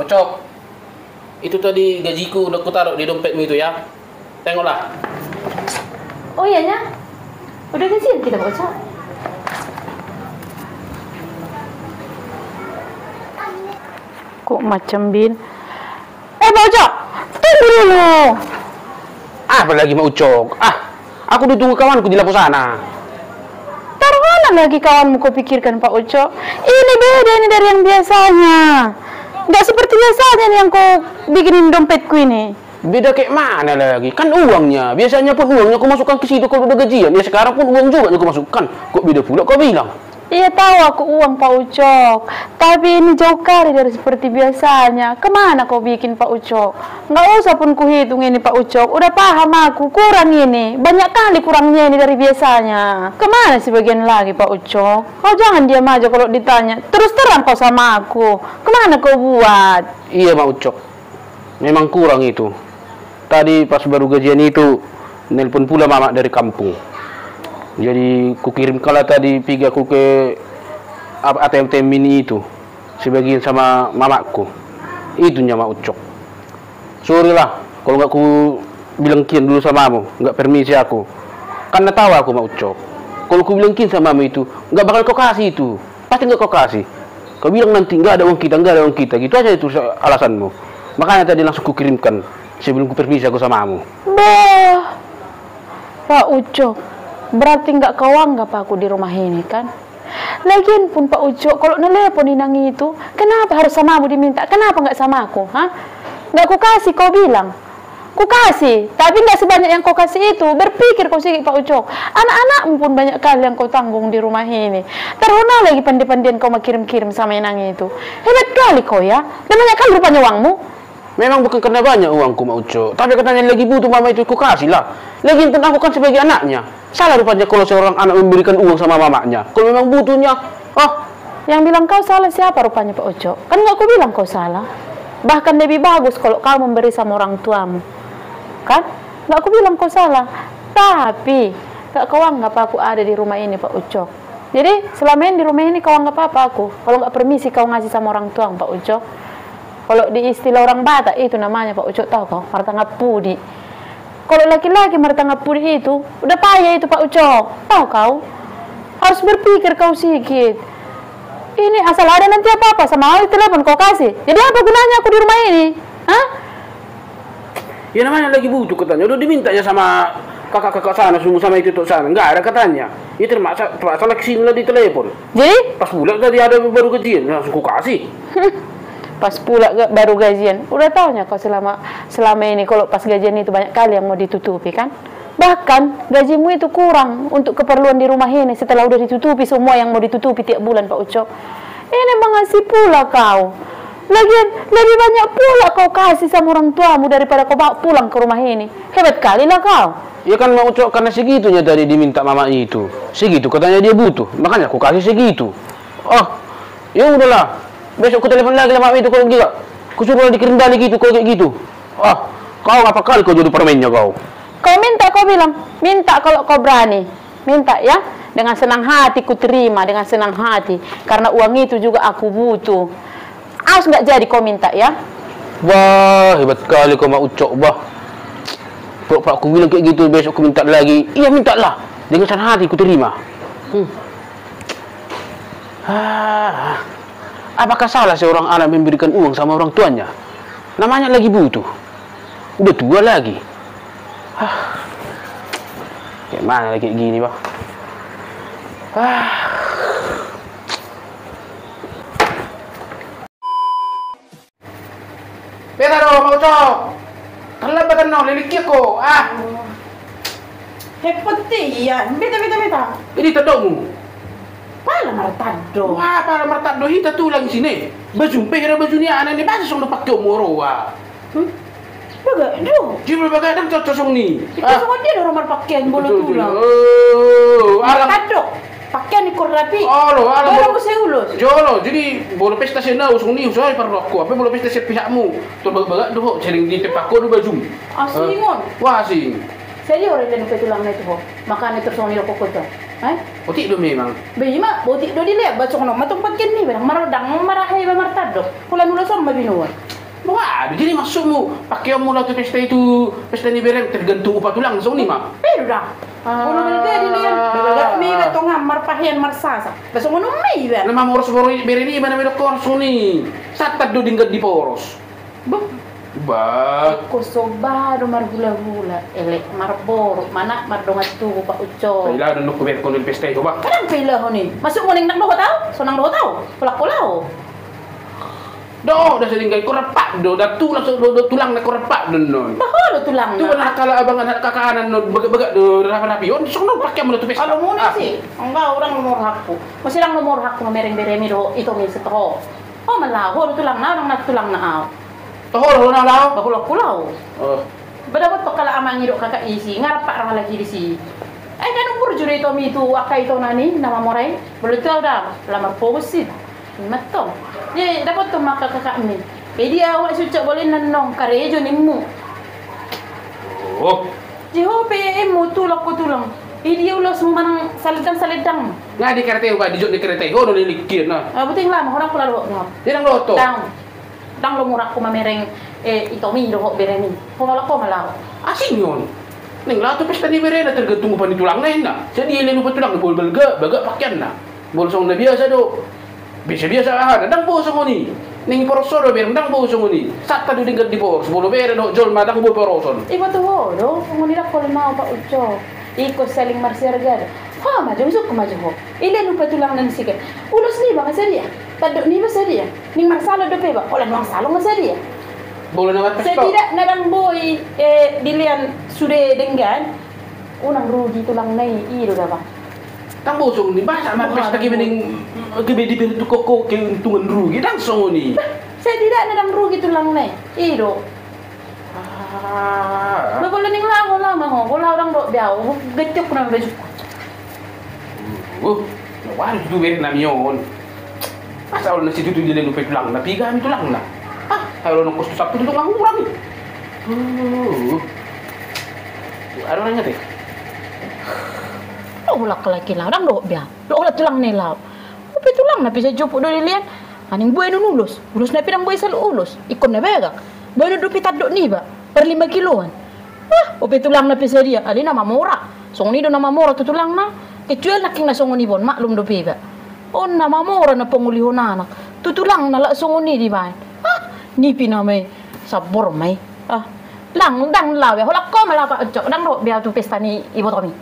Ucok, itu tadi gajiku udah kutaruh di dompetmu itu ya. Tengoklah. Oh iya nya, udah gajian kita Pak Ucok. Kok macam Bin? Pak Ucok, tunggu dulu. Apa lagi Mak Ucok? Aku ditunggu kawanku di lampu sana. Taruhan lagi kawanmu kau pikirkan Pak Ucok. Ini beda ini dari yang biasanya. Nggak seperti biasanya nih yang kau bikinin dompetku ini. Beda kayak mana lagi? Kan uangnya. Biasanya pun uangnya aku masukkan ke situ kalau udah gajian. Ya sekarang pun uang juga aku masukkan. Kok beda pula kau bilang? Iya tahu aku uang Pak Ucok. Tapi ini jauh kali dari seperti biasanya. Kemana kau bikin Pak Ucok? Nggak usah pun kuhitung ini Pak Ucok. Udah paham aku, kurang ini. Banyak kali kurangnya ini dari biasanya. Kemana sih bagian lagi Pak Ucok? Kau jangan diam aja kalau ditanya. Terus terang kau sama aku. Kemana kau buat? Iya Mak Ucok. Memang kurang itu. Tadi pas baru gajian itu, nelpon pula mama dari kampung. Jadi kukirim kala tadi pergi aku ke ATM mini itu. Sebagian sama mamaku. Itunya Mak Ucok. Sorry lah, kalau nggak ku bilang kian dulu sama kamu, nggak permisi aku. Karena tahu aku Mak Ucok. Kalau ku bilang kian sama kamu itu, nggak bakal kau kasih itu. Pasti nggak kau kasih. Kau bilang nanti nggak ada uang kita, nggak ada uang kita. Gitu aja itu alasanmu. Makanya tadi langsung kukirimkan sebelum ku permisi aku sama kamu. Bah, Pak Ucok. Berarti nggak kau anggap aku di rumah ini kan? Lagian pun Pak Ucok, kalau nelepon Inang itu, kenapa harus sama aku diminta? Kenapa nggak sama aku? Hah? Nggak ku kasih, kau bilang. Ku kasih, tapi nggak sebanyak yang kau kasih itu. Berpikir kau sih Pak Ucok. Anak-anakmu pun banyak kali yang kau tanggung di rumah ini. Taruhlah lagi pandai-pandaian kau mau kirim-kirim sama Inang itu. Hebat kali kau ya. Dan banyak kali rupanya uangmu. Memang bukan karena banyak uangku Mak Ucok, tapi katanya lagi butuh mama itu ku kasih lah. Lagi pun aku kan sebagai anaknya. Salah rupanya kalau seorang anak memberikan uang sama mamanya. Kalau memang butuhnya, Yang bilang kau salah siapa rupanya Pak Ucok? Kan nggak aku bilang kau salah. Bahkan lebih bagus kalau kau memberi sama orang tuamu. Kan? Nggak aku bilang kau salah. Tapi nggak kau anggap aku ada di rumah ini Pak Ucok. Jadi selama ini di rumah ini kau anggap apa aku? Kalau nggak permisi kau ngasih sama orang tua Pak Ucok. Kalau di istilah orang Batak itu namanya Pak Ucok, tahu kau? Martangap pudi. Kalau laki-laki martangap pudi itu udah payah itu Pak Ucok. Tahu kau? Harus berpikir kau sedikit. Ini asal ada nanti apa-apa sama aku telepon kau kasih. Jadi apa gunanya aku di rumah ini? Hah? ya namanya lagi butuh katanya. Udah diminta ya sama kakak-kakak sana, semua sama itu sana. Enggak ada katanya. Ya termasuk kesini lah di telepon. Jadi? Pas pula tadi ada baru gajian, langsung ku kasih. Pas pula baru gajian. Udah taunya kau selama ini kalau pas gajian itu banyak kali yang mau ditutupi kan? Bahkan gajimu itu kurang untuk keperluan di rumah ini setelah udah ditutupi semua yang mau ditutupi tiap bulan Pak Ucok. Ini mengasih pula kau. Lagian lebih banyak pula kau kasih sama orang tuamu daripada kau bawa pulang ke rumah ini. Hebat kali lah kau. Ya kan Mak Ucok, karena segitunya tadi diminta mama itu. Segitu katanya dia butuh. Makanya aku kasih segitu. Ya udahlah. Besok ku telepon lagi sama itu kalau gitu. Ku suruh dikirim balik gitu kalau kayak gitu. Kau apa kali kau jadi permennya kau? Kau minta, kau bilang minta kalau kau berani. Minta ya, dengan senang hati ku terima, dengan senang hati. Karena uang itu juga aku butuh. Harus nggak jadi kau minta ya. Wah, hebat kali kau Mak Ucok, bah. Kalau aku bilang kayak gitu, besok ku minta lagi. Iya, minta lah. Dengan senang hati ku terima. Apakah salah seorang anak memberikan uang sama orang tuanya? Namanya lagi butuh. Udah tua lagi. Kayak mana kayak gini, Pak? Beta dong, Mak Ucok. Terlambat no, liliknya ko. Hepatian, beta. Ini tadokmu. Pala martado. Wah, para martado hita tulang sini. Baju pera baju ni anak ni basa song dapat kau moro Baga, do. Jumlah bagai adam cocok song ni. Itu semua dia orang pakaian bolu tulang. Alam. Martado. Pakaian ikut rapi. Alam. Orang ku seulus. Jolo, jadi bolu pesta sena usung ni usai parokku. Apa bolu pesta pihakmu? Tu baga doh sering di tepakku do baju. Asingon. Wah, asing. Saya orang dan tulang itu ho. Makan itu song ni ko ko. Otik do memang. Bima, botik do dilihat baca kono matong pakaian ni barang maradang marahay ba martado. Kula nulo som mabinuwa. Wah, jadi maksudmu pakai mula tu pesta itu, pesta ni berem tergantung upah tulang langsung ni mak. Pero dah. Kulo belga dilian. Belga mi beto ngamar pahian marsasa. Besok ngono mai ba. Nama moros boro bere ni mana melok langsung ni. Satat do dinggat di poros. Ba. Ko soba do margula-gula. Elek marboro mana mardongat tu Pak Uco. Pailah do nuk ber kon pesta itu ba. Kadang pila ho ni. Masuk mo ning nak do tau. So nang do tau. Pulak-pulau. Dah setinggal kau repak dah tulang tulang nak kau repak non. Baholo tulang Tu na. nak kalau abang anak kakanan non begak do rapi-rapi. On sok non pakai mula tu pesta. Kalau muna sih, enggak orang nomor hakku. Masih lang nomor hakku mereng-beremi do ito mi sa toho. Oh malaho tulang na orang nak tulang na aw. Tohor na lao. Bahulak-pulau. Oh. Badabot pa kala amang do kakak isi, ngarap pa orang lagi di si. Ay kanong burjo ito mi tu akai ito nani nama moray. Belum tahu dah, lamar fokus sih. Matong. Ye dapat tu maka kakak mi. Pedi awak sucak boleh nanong karejo nimu. Oh. Jiho PM tulak ko tulang. Idi ulos mo manang salidang. Nga di kereta ba di jok di kereta. Oh no lilikir na. Buting lama orang pula do. Di nang loto. Dang lo murah ko mamereng ito mi do bereni. Pumala ko malaw. Asing yun. Ning lato pesta ni berena tergantung upah ni tulang na na. Jadi ilin upah tulang bol belga baga pakyan na. Bolsong na biasa do. Biasa-biasa ah, dang boso mo ni. Ning porso do bereng dang boso mo ni. Satta do dinggat di pors. Bolo bere do jol madang bo poroson. Iba to ho do. Ngunila ko limao pa uco. Iko saling marsirgad. Ha maju usuk maju ho. Ilin upah tulang nan sikat. Ulos ni ba kasadia? Tadok ni ba sadia? Ning marsalo do pe ba? Olah nang salong sadia. Bolo na pesta. Saya tidak nadang boy dilian sudah dengan unang rugi tulang nai iro dah bang. Tang bosong ni basa mak pesta ki bening kebedi ber tu koko keuntungan rugi dang songo ni. Saya tidak nadang rugi tulang nai iro. Ah. Ba boleh ning lah ho. Bola orang dok biau gecuk na baju. Wah, itu ber namion. Asal na situ tu dia lupa tulang na pigan tulang na. Ah, kalau nak kos sabtu tu lang urang. Ada orang ngerti? Oh bola laki lah orang dok biau. Dok olah tulang nai lah. Tapi tulang na bisa jupuk do dilian. Aning buai nu ulus. Ulus na pirang buai selalu ulus. Ikon na begak. Buai nu dupi tadok ni ba. Per 5 kiloan. Ope tulang na pisa dia. Ali nama mora. Song ni do nama mora tu tulang na. Kecuali naking na song ni bon maklum do peba. On nama mora na pengulihon anak. Tu tulang na la song ni di ba. Ni pinamay sabor may. Lang dang lawe. Holak ko malapa. Dang do biya tu pesta ni ibo tomi.